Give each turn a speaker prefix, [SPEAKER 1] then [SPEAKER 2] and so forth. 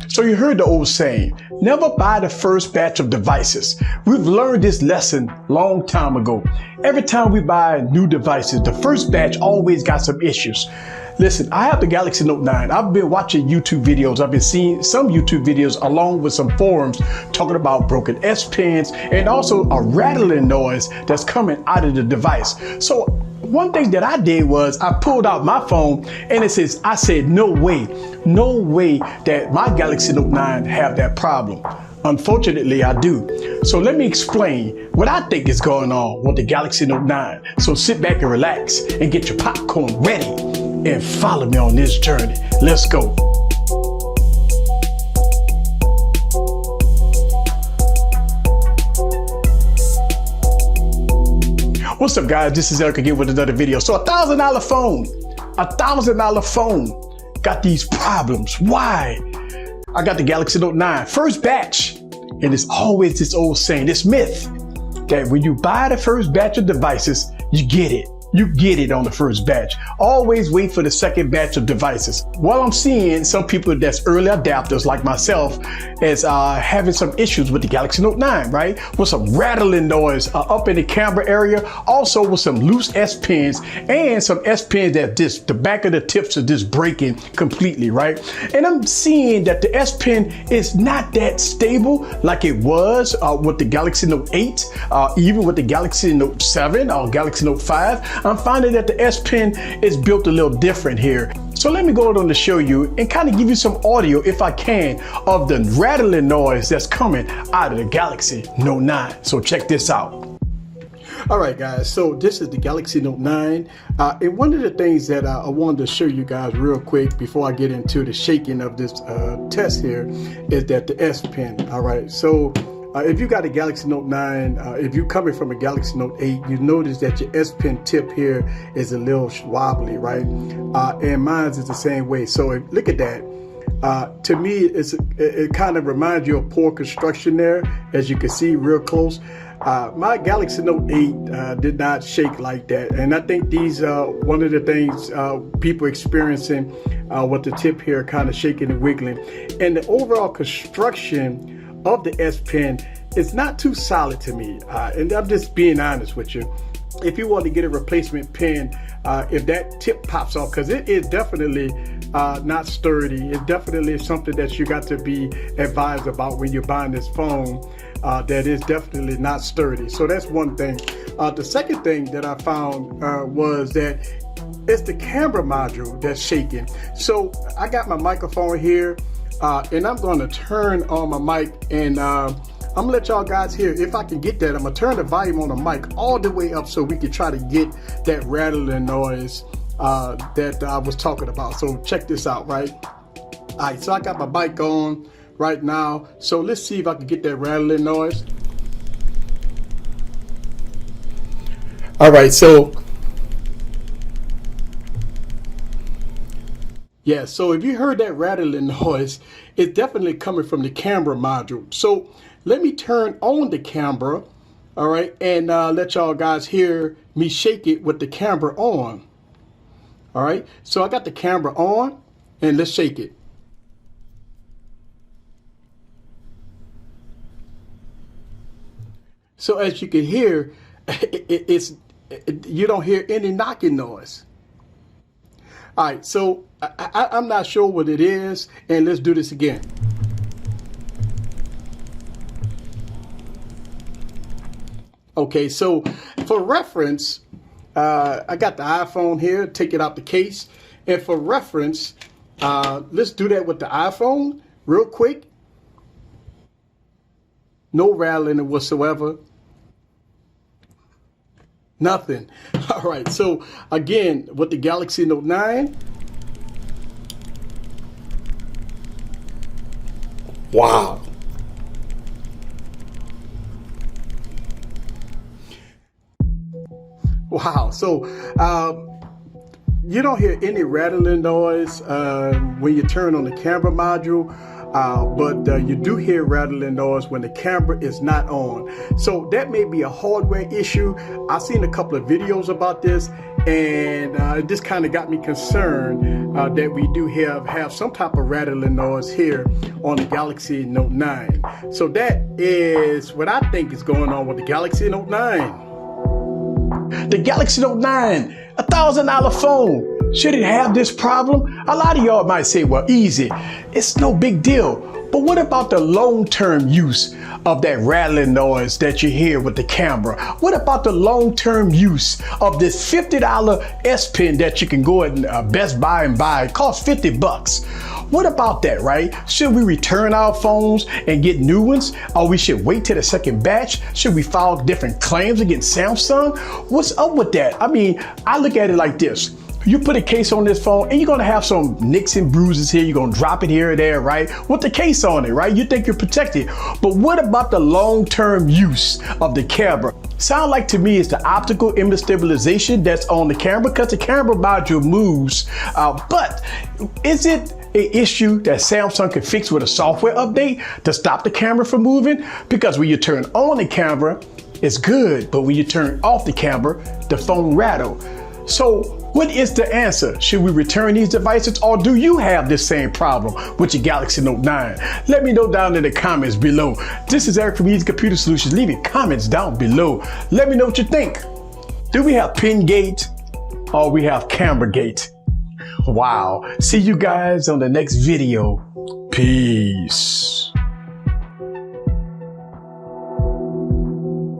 [SPEAKER 1] So you heard the old saying, never buy the first batch of devices. We've learned this lesson long time ago. Every time we buy new devices, the first batch always got some issues. Listen, I have the Galaxy Note 9. I've been watching YouTube videos. I've been seeing some YouTube videos along with some forums talking about broken S Pens and also a rattling noise that's coming out of the device. So one thing that I did was I pulled out my phone and I said, no way that my Galaxy Note 9 have that problem. Unfortunately, I do. So let me explain what I think is going on with the Galaxy Note 9. So sit back and relax and get your popcorn ready and follow me on this journey. Let's go. What's up, guys? This is Eric again with another video. So $1,000 phone got these problems. Why? I got the Galaxy Note 9 first batch, and it's always this old saying, this myth that when you buy the first batch of devices, you get it. You get it on the first batch. Always wait for the second batch of devices. While I'm seeing some people that's early adapters like myself is having some issues with the Galaxy Note 9, right? With some rattling noise up in the camera area. Also with some loose S Pens and some S Pens that the back of the tips are just breaking completely, right? And I'm seeing that the S Pen is not that stable like it was with the Galaxy Note 8, even with the Galaxy Note 7 or Galaxy Note 5. I'm finding that the S Pen is built a little different here. So let me go on to show you and kind of give you some audio, if I can, of the rattling noise that's coming out of the Galaxy Note 9. So check this out. All right, guys, so this is the Galaxy Note 9. And one of the things that I wanted to show you guys real quick before I get into the shaking of this test here is that the S Pen. All right, so if you got a Galaxy Note 9, if you're coming from a Galaxy Note 8, you notice that your S Pen tip here is a little wobbly, right? And mine is the same way. So look at that. To me, it kind of reminds you of poor construction there, as you can see real close. My Galaxy Note 8 did not shake like that. And I think these one of the things people experiencing with the tip here kind of shaking and wiggling. And the overall construction of the S Pen is not too solid to me, and I'm just being honest with you. If you want to get a replacement pen, if that tip pops off, because it is definitely not sturdy, it definitely is something that you got to be advised about when you're buying this phone, that is definitely not sturdy. So that's one thing. The second thing that I found was that it's the camera module that's shaking. So I got my microphone here, and I'm going to turn on my mic, and I'm gonna let y'all guys hear. If I can get that, I'm gonna turn the volume on the mic all the way up so we can try to get that rattling noise that I was talking about. So check this out, right? All right, so I got my mic on right now. So let's see if I can get that rattling noise. All right, so yeah, so if you heard that rattling noise, it's definitely coming from the camera module. So let me turn on the camera, all right, and let y'all guys hear me shake it with the camera on. All right, so I got the camera on, and let's shake it. So as you can hear, you don't hear any knocking noise. All right, so I'm not sure what it is, and let's do this again. Okay, so for reference, I got the iPhone here, take it out the case, and for reference, let's do that with the iPhone real quick. No rattling whatsoever. Nothing. All right, so again, with the Galaxy Note 9. Wow. Wow, so you don't hear any rattling noise when you turn on the camera module. But you do hear rattling noise when the camera is not on. So that may be a hardware issue. I've seen a couple of videos about this, And this kind of got me concerned that we do have some type of rattling noise here on the Galaxy Note 9. So that is what I think is going on with the Galaxy Note 9. The Galaxy Note 9, $1,000 phone. Should it have this problem? A lot of y'all might say, well, easy. It's no big deal. But what about the long-term use of that rattling noise that you hear with the camera? What about the long-term use of this $50 S Pen that you can go at Best Buy and buy? It costs 50 bucks. What about that, right? Should we return our phones and get new ones? Or we should wait till the second batch? Should we file different claims against Samsung? What's up with that? I mean, I look at it like this. You put a case on this phone and you're gonna have some nicks and bruises here. You're gonna drop it here or there, right? With the case on it, right? You think you're protected. But what about the long-term use of the camera? Sound like to me it's the optical image stabilization that's on the camera, because the camera module moves. But is it an issue that Samsung can fix with a software update to stop the camera from moving? Because when you turn on the camera, it's good, but when you turn off the camera, the phone rattle. So what is the answer? Should we return these devices, or do you have this same problem with your Galaxy Note 9? Let me know down in the comments below. This is Eric from Easy Computer Solutions. Leave your comments down below. Let me know what you think. Do we have Pen Gate or we have Camera Gate? Wow. See you guys on the next video. Peace.